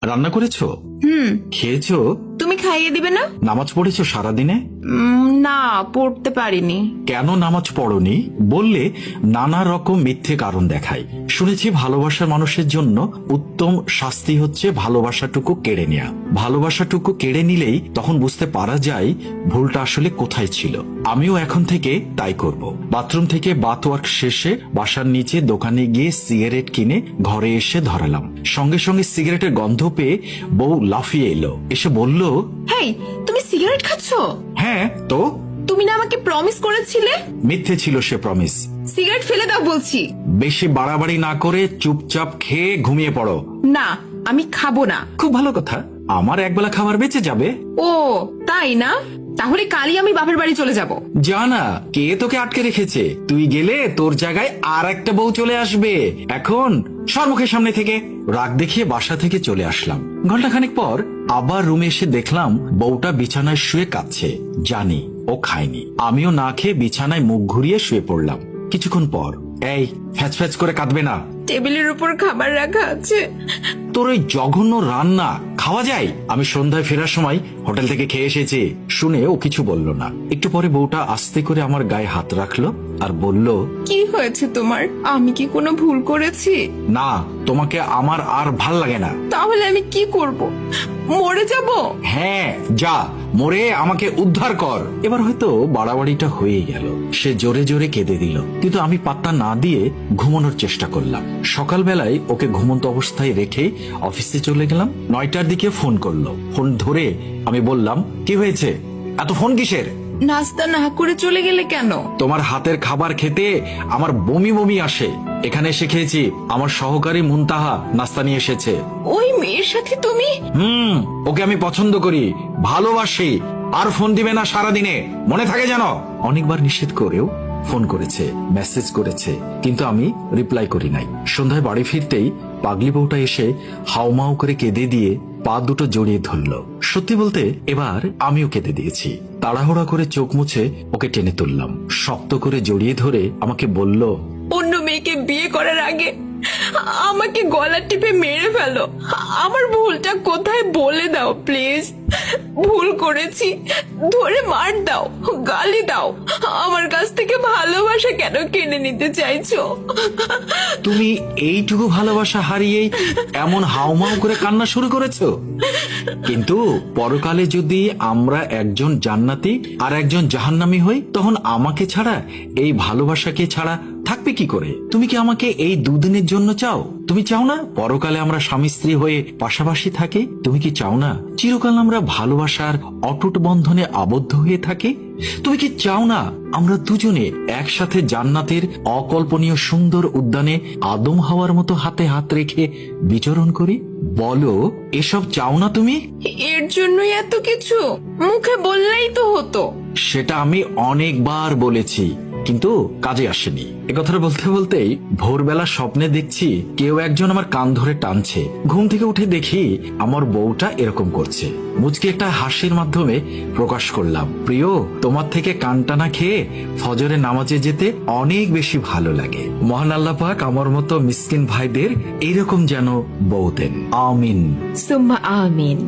রান্না করেছো? খেয়েছো? তুমি খাইয়ে দিবে না? নামাজ পড়েছো সারাদিনে? না, পড়তে পারিনি। কেন নামাজ পড়নি বললে নানা রকম মিথ্যে কারণ দেখায়। শুনেছি ভালোবাসার মানুষের জন্য উত্তম শাস্তি হচ্ছে ভালোবাসাটুকু কেড়ে নেওয়া। ভালোবাসাটুকু কেড়ে নিলেই তখন বুঝতে পারা যায় ভুলটা আসলে কোথায় ছিল। আমিও এখন থেকে তাই করব। বাথরুম থেকে বাথওয়ার্ক শেষে বাসার নিচে দোকানে গিয়ে সিগারেট কিনে ঘরে এসে ধরালাম। সঙ্গে সঙ্গে সিগারেটের গন্ধ পেয়ে বউ লাফিয়ে এলো, এসে বলল, হেই, তুমি সিগারেট খাচ্ছো? হ্যাঁ তো। তুমি না আমাকে প্রমিস করেছিলে? মিথ্যে ছিল সে প্রমিস। সিগারেট ফেলে দাও বলছি। বেশি বাড়াবাড়ি না করে চুপচাপ খেয়ে ঘুমিয়ে পড়ো। না, আমি খাবো না। খুব ভালো কথা, আমার একবেলা খাবার বেঁচে যাবে। ও তাই না? তাহলে কালই আমি বাপের বাড়ি চলে যাব। জানা কে তোকে আটকে রেখেছে? তুই গেলে তোর জায়গায় আর একটা বউ চলে আসবে। এখন সম্মুখের সামনে থেকে। রাগ দেখিয়ে বাসা থেকে চলে আসলাম। ঘন্টাখানেক পর আবার রুমে এসে দেখলাম বউটা বিছানায় শুয়ে কাঁদছে। জানি ও খায়নি। আমিও না খেয়ে বিছানায় মুখ ঘুরিয়ে শুয়ে পড়লাম। কিছুক্ষণ পর, এই ফ্যাচ ফ্যাচ করে কাঁদবে না। টেবিলের উপর খাবার রাখা আছে। তোর ওই জঘন্য রান্না খাওয়া যায়? আমি সন্ধ্যায় ফেরার সময় হোটেল থেকে খেয়ে এসেছি। শুনে ও কিছু বলল না। একটু পরে বউটা আস্তে করে আমার গায়ে হাত রাখলো আর বলল, কি হয়েছে তোমার? আমি কি কোনো ভুল করেছি? না, তোমাকে আমার আর ভাল লাগে না। তাহলে আমি কি করব? মরে যাব? হ্যাঁ, যা মরে আমাকে উদ্ধার কর। এবার হয়তো বাড়াবাড়িটা হয়ে গেল। সে জোরে জোরে কেঁদে দিল, কিন্তু আমি পাত্তা না দিয়ে ঘুমানোর চেষ্টা করলাম। সকালবেলায় ওকে ঘুমন্ত অবস্থায় রেখে অফিসে চলে গেলাম। 9টার দিকে ফোন করলো। ফোন ধরে আমি বললাম, কি হয়েছে? এত ফোন কিসের? নাস্তা না করে চলে গেলে কেন? তোমার হাতের খাবার খেতে আমার বমি বমি আসে। এখানে এসে খেয়েছি। আমার সহকারী মুনতাহা নাস্তা নিয়ে এসেছে। ওই মেয়ের সাথে তুমি? ওকে আমি পছন্দ করি, ভালোবাসি। আর ফোন দিবে না সারাদিনে, মনে থাকে যেন। অনেকবার নিষেধ করেও ফোন করেছে, মেসেজ করেছে, কিন্তু আমি রিপ্লাই করি নাই। সন্ধ্যায় বাড়ি ফিরতেই পাগলি বউটা এসে হাউমাউ করে কেঁদে দিয়ে পা দুটো জড়িয়ে ধরল। সত্যি বলতে এবার আমিও কেঁদে দিয়েছি। তাড়াহুড়া করে চোখ মুছে ওকে টেনে তুললাম। শক্ত করে জড়িয়ে ধরে আমাকে বলল, অন্য মেয়েকে বিয়ে করার আগে আমাকে গলা টিপে মেরে ফেলো। আমার ভুলটা কোথায় বলে দাও প্লিজ। ভুল করেছি, ধরে মার দাও, গালি দাও। আমার কাছ থেকে ভালোবাসা কেন কেড়ে নিতে চাইছো? তুমি এইটুকু ভালোবাসা হারিয়েই এমন হাউমাউ করে কান্না শুরু করেছো? কিন্তু পরকালে যদি আমরা একজন জান্নাতি আর একজন জাহান্নামী হই, তখন আমাকে ছাড়া এই ভালোবাসাকে ছাড়া থাকবে কি করে? তুমি কি আমাকে এই দুদিনের জন্য চাও? তুমি চাও না পরকালে আমরা স্বামী স্ত্রী হয়ে পাশাপাশি থাকি? তুমি কি চাও না চিরকাল আমরা ভালোবাসার অটুট বন্ধনে আবদ্ধ হয়ে থাকি? তুমি কি চাও না আমরা দুজনে একসাথে জান্নাতের অকল্পনীয় সুন্দর উদ্যানে আদম হাওয়ার মতো হাতে হাত রেখে বিচরণ করি? বলো, এসব চাও না তুমি? এর জন্যই এত কিছু? মুখে বললেই তো হতো। সেটা আমি অনেকবার বলেছি, কিন্তু কাজে আসেনি। একথাটা বলতে বলতেই ভোরবেলা স্বপ্নে দেখছি কেউ একজন আমার কান ধরে টানছে। ঘুম থেকে উঠে দেখি আমার বউটা এরকম করছে। মুচকি একটা হাসির মাধ্যমে প্রকাশ করলাম, প্রিয়, তোমার থেকে কান টানা খেয়ে ফজরে নামাজে যেতে অনেক বেশি ভালো লাগে। মহান আল্লাহ পাক আমার মতো মিসকিন ভাইদের এরকম যেন বউ দেন। আমিন। সুম্মা আমিন।